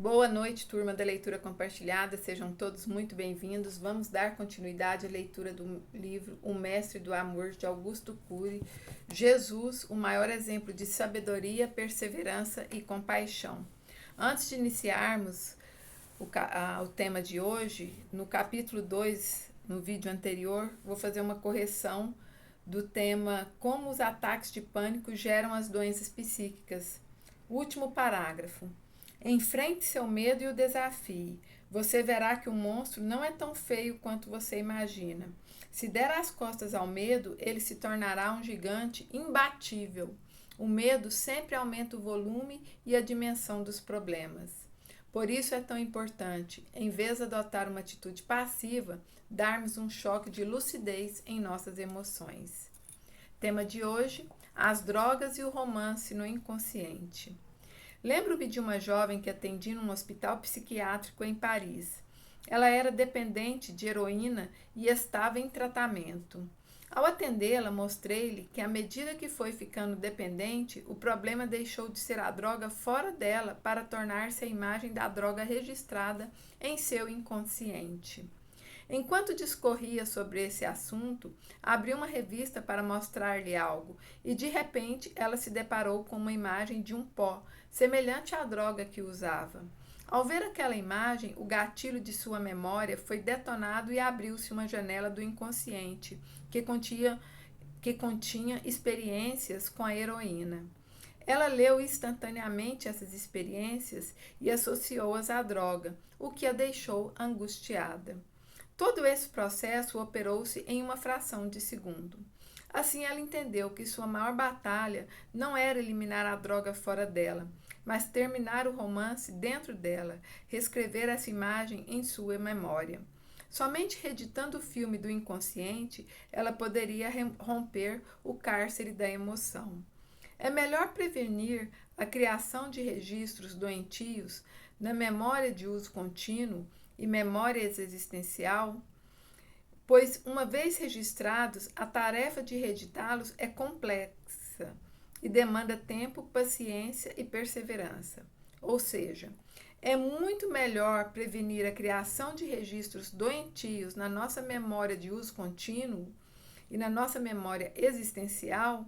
Boa noite, turma da Leitura Compartilhada, sejam todos muito bem-vindos. Vamos dar continuidade à leitura do livro O Mestre do Amor, de Augusto Cury. Jesus, o maior exemplo de sabedoria, perseverança e compaixão. Antes de iniciarmos o tema de hoje, no capítulo 2, no vídeo anterior, vou fazer uma correção do tema Como os ataques de pânico geram as doenças psíquicas. Último parágrafo. Enfrente seu medo e o desafie. Você verá que o monstro não é tão feio quanto você imagina. Se der as costas ao medo, ele se tornará um gigante imbatível. O medo sempre aumenta o volume e a dimensão dos problemas. Por isso é tão importante, em vez de adotar uma atitude passiva, darmos um choque de lucidez em nossas emoções. Tema de hoje: as drogas e o romance no inconsciente. Lembro-me de uma jovem que atendi num hospital psiquiátrico em Paris. Ela era dependente de heroína e estava em tratamento. Ao atendê-la, mostrei-lhe que, à medida que foi ficando dependente, o problema deixou de ser a droga fora dela para tornar-se a imagem da droga registrada em seu inconsciente. Enquanto discorria sobre esse assunto, abri uma revista para mostrar-lhe algo e, de repente, ela se deparou com uma imagem de um pó, semelhante à droga que usava. Ao ver aquela imagem, o gatilho de sua memória foi detonado e abriu-se uma janela do inconsciente, que continha experiências com a heroína. Ela leu instantaneamente essas experiências e associou-as à droga, o que a deixou angustiada. Todo esse processo operou-se em uma fração de segundo. Assim, ela entendeu que sua maior batalha não era eliminar a droga fora dela, mas terminar o romance dentro dela, reescrever essa imagem em sua memória. Somente reeditando o filme do inconsciente, ela poderia romper o cárcere da emoção. É melhor prevenir a criação de registros doentios na memória de uso contínuo e memória existencial, pois, uma vez registrados, a tarefa de reeditá-los é complexa e demanda tempo, paciência e perseverança. Ou seja, é muito melhor prevenir a criação de registros doentios na nossa memória de uso contínuo e na nossa memória existencial,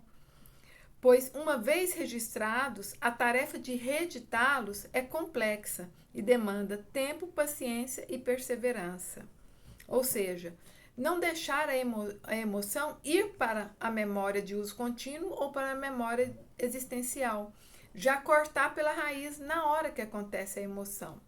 pois, uma vez registrados, a tarefa de reeditá-los é complexa e demanda tempo, paciência e perseverança. Ou seja, não deixar a emoção ir para a memória de uso contínuo ou para a memória existencial, já cortar pela raiz na hora que acontece a emoção.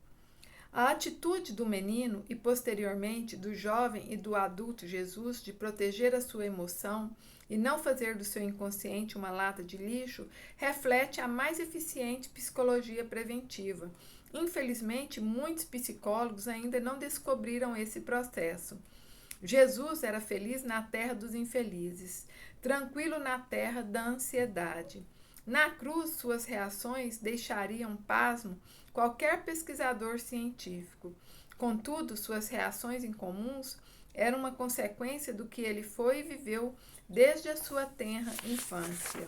A atitude do menino e, posteriormente, do jovem e do adulto Jesus de proteger a sua emoção e não fazer do seu inconsciente uma lata de lixo reflete a mais eficiente psicologia preventiva. Infelizmente, muitos psicólogos ainda não descobriram esse processo. Jesus era feliz na terra dos infelizes, tranquilo na terra da ansiedade. Na cruz, suas reações deixariam pasmo qualquer pesquisador científico. Contudo, suas reações incomuns eram uma consequência do que ele foi e viveu desde a sua tenra infância.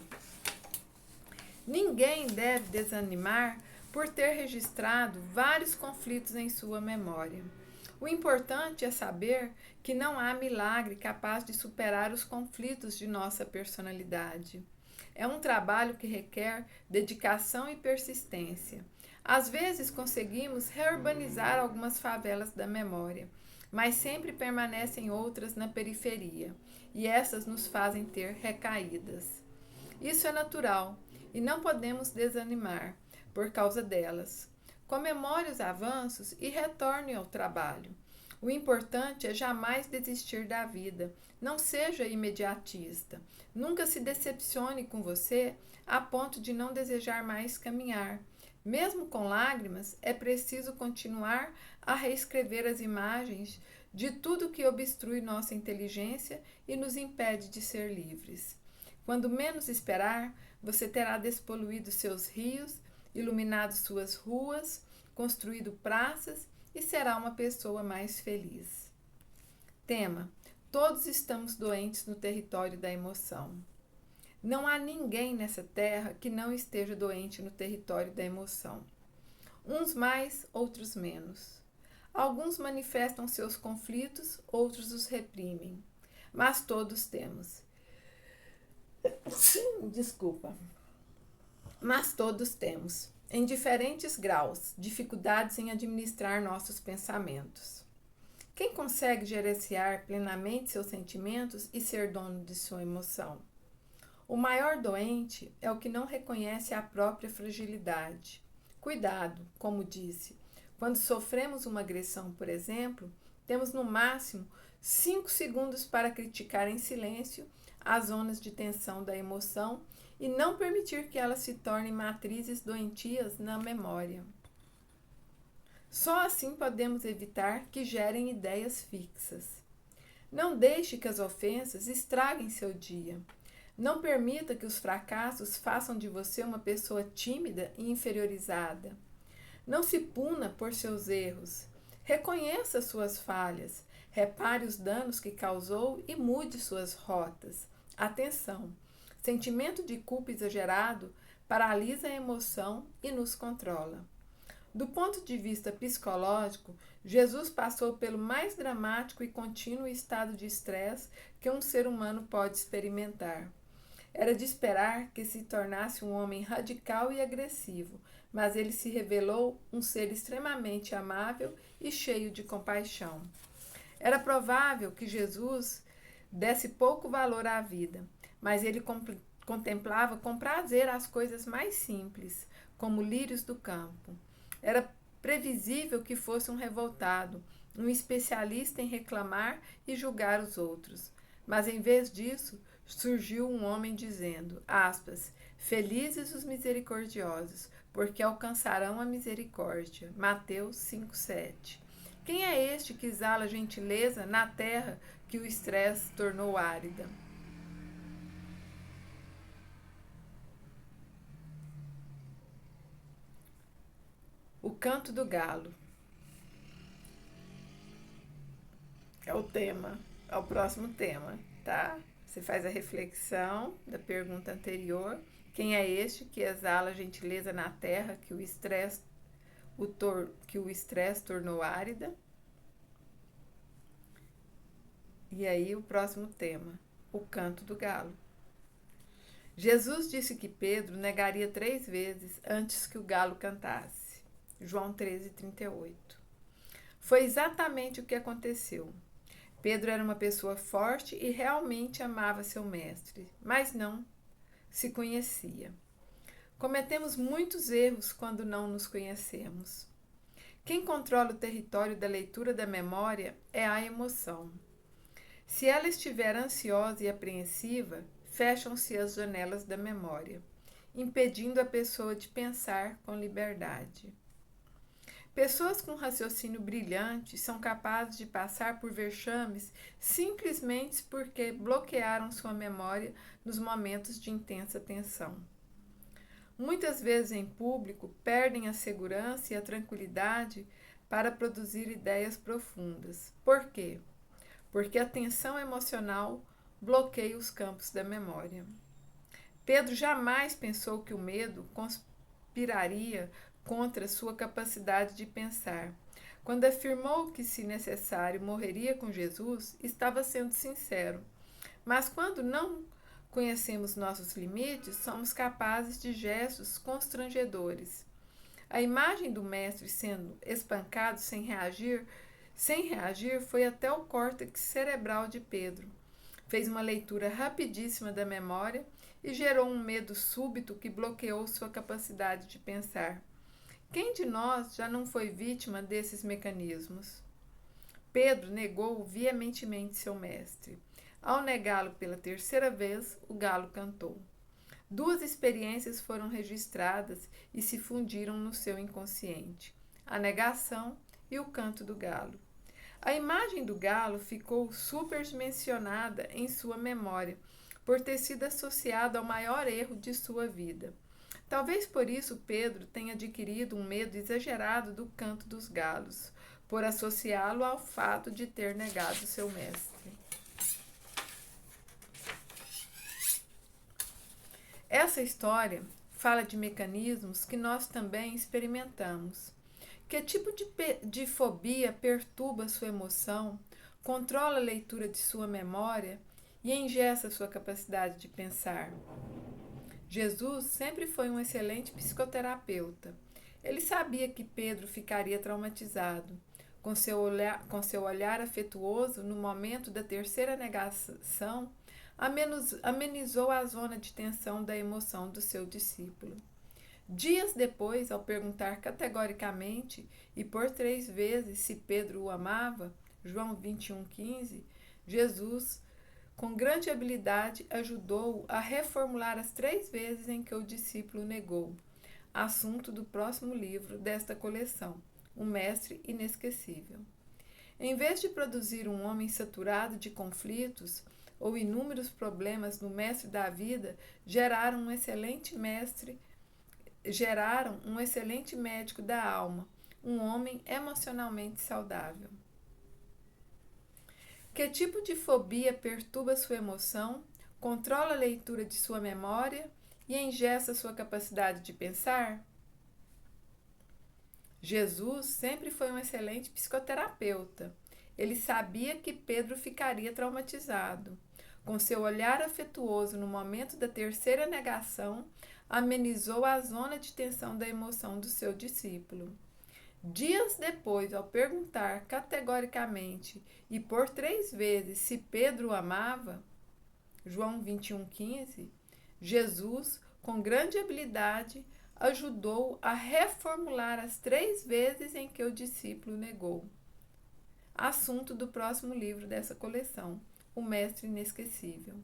Ninguém deve desanimar por ter registrado vários conflitos em sua memória. O importante é saber que não há milagre capaz de superar os conflitos de nossa personalidade. É um trabalho que requer dedicação e persistência. Às vezes conseguimos reurbanizar algumas favelas da memória, mas sempre permanecem outras na periferia, e essas nos fazem ter recaídas. Isso é natural e não podemos desanimar por causa delas. Comemore os avanços e retorne ao trabalho. O importante é jamais desistir da vida. Não seja imediatista. Nunca se decepcione com você a ponto de não desejar mais caminhar. Mesmo com lágrimas, é preciso continuar a reescrever as imagens de tudo que obstrui nossa inteligência e nos impede de ser livres. Quando menos esperar, você terá despoluído seus rios, iluminado suas ruas, construído praças e será uma pessoa mais feliz. Tema: todos estamos doentes no território da emoção. Não há ninguém nessa terra que não esteja doente no território da emoção. uns mais, outros menos. Alguns manifestam seus conflitos, outros os reprimem. Mas todos temos. Desculpa. Mas todos temos, em diferentes graus, dificuldades em administrar nossos pensamentos. Quem consegue gerenciar plenamente seus sentimentos e ser dono de sua emoção? O maior doente é o que não reconhece a própria fragilidade. Cuidado, como disse, quando sofremos uma agressão, por exemplo, temos no máximo 5 segundos para criticar em silêncio as zonas de tensão da emoção e não permitir que elas se tornem matrizes doentias na memória. Só assim podemos evitar que gerem ideias fixas. Não deixe que as ofensas estraguem seu dia. Não permita que os fracassos façam de você uma pessoa tímida e inferiorizada. Não se puna por seus erros. Reconheça suas falhas. Repare os danos que causou e mude suas rotas. Atenção! Sentimento de culpa exagerado paralisa a emoção e nos controla. Do ponto de vista psicológico, Jesus passou pelo mais dramático e contínuo estado de estresse que um ser humano pode experimentar. Era de esperar que se tornasse um homem radical e agressivo, mas ele se revelou um ser extremamente amável e cheio de compaixão. Era provável que Jesus desse pouco valor à vida, mas ele contemplava com prazer as coisas mais simples, como lírios do campo. Era previsível que fosse um revoltado, um especialista em reclamar e julgar os outros. Mas em vez disso, surgiu um homem dizendo, aspas, felizes os misericordiosos, porque alcançarão a misericórdia. Mateus 5,7. Quem é este que exala gentileza na terra que o estresse tornou árida? O canto do galo. É o tema, é o próximo tema, tá? Você faz a reflexão da pergunta anterior. Quem é este que exala gentileza na terra que o estresse tornou árida? E aí o próximo tema, o canto do galo. Jesus disse que Pedro negaria 3 vezes antes que o galo cantasse. João 13:38. Foi exatamente o que aconteceu. Pedro era uma pessoa forte e realmente amava seu mestre, mas não se conhecia. Cometemos muitos erros quando não nos conhecemos. Quem controla o território da leitura da memória é a emoção. Se ela estiver ansiosa e apreensiva, fecham-se as janelas da memória, impedindo a pessoa de pensar com liberdade. Pessoas com raciocínio brilhante são capazes de passar por vexames simplesmente porque bloquearam sua memória nos momentos de intensa tensão. Muitas vezes em público perdem a segurança e a tranquilidade para produzir ideias profundas. Por quê? Porque a tensão emocional bloqueia os campos da memória. Pedro jamais pensou que o medo conspiraria contra sua capacidade de pensar. Quando afirmou que, se necessário, morreria com Jesus, estava sendo sincero. Mas quando não conhecemos nossos limites, somos capazes de gestos constrangedores. A imagem do mestre sendo espancado sem reagir foi até o córtex cerebral de Pedro. Fez uma leitura rapidíssima da memória e gerou um medo súbito que bloqueou sua capacidade de pensar. Quem de nós já não foi vítima desses mecanismos? Pedro negou veementemente seu mestre. Ao negá-lo pela 3ª vez, o galo cantou. 2 experiências foram registradas e se fundiram no seu inconsciente: a negação e o canto do galo. A imagem do galo ficou superdimensionada em sua memória, por ter sido associada ao maior erro de sua vida. Talvez por isso Pedro tenha adquirido um medo exagerado do canto dos galos, por associá-lo ao fato de ter negado seu mestre. Essa história fala de mecanismos que nós também experimentamos. Que tipo de fobia perturba sua emoção, controla a leitura de sua memória e engessa sua capacidade de pensar? Jesus sempre foi um excelente psicoterapeuta. Ele sabia que Pedro ficaria traumatizado. Com seu olhar afetuoso, no momento da terceira negação, amenizou a zona de tensão da emoção do seu discípulo. Dias depois, ao perguntar categoricamente e por 3 vezes se Pedro o amava, João 21,15, Jesus, com grande habilidade, ajudou-o a reformular as 3 vezes em que o discípulo negou. Assunto do próximo livro desta coleção, O Mestre Inesquecível. Em vez de produzir um homem saturado de conflitos ou inúmeros problemas no mestre da vida, geraram um excelente médico da alma, um homem emocionalmente saudável. Que tipo de fobia perturba sua emoção, controla a leitura de sua memória e engessa sua capacidade de pensar? Jesus sempre foi um excelente psicoterapeuta. Ele sabia que Pedro ficaria traumatizado. Com seu olhar afetuoso no momento da terceira negação, amenizou a zona de tensão da emoção do seu discípulo. Dias depois, ao perguntar categoricamente e por 3 vezes se Pedro o amava, João 21,15, Jesus, com grande habilidade, ajudou a reformular as 3 vezes em que o discípulo negou. Assunto do próximo livro dessa coleção, O Mestre Inesquecível.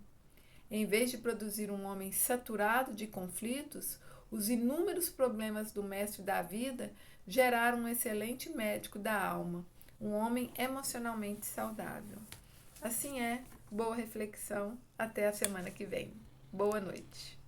Em vez de produzir um homem saturado de conflitos, os inúmeros problemas do mestre da vida geraram um excelente médico da alma, um homem emocionalmente saudável. Assim é, boa reflexão, até a semana que vem. Boa noite.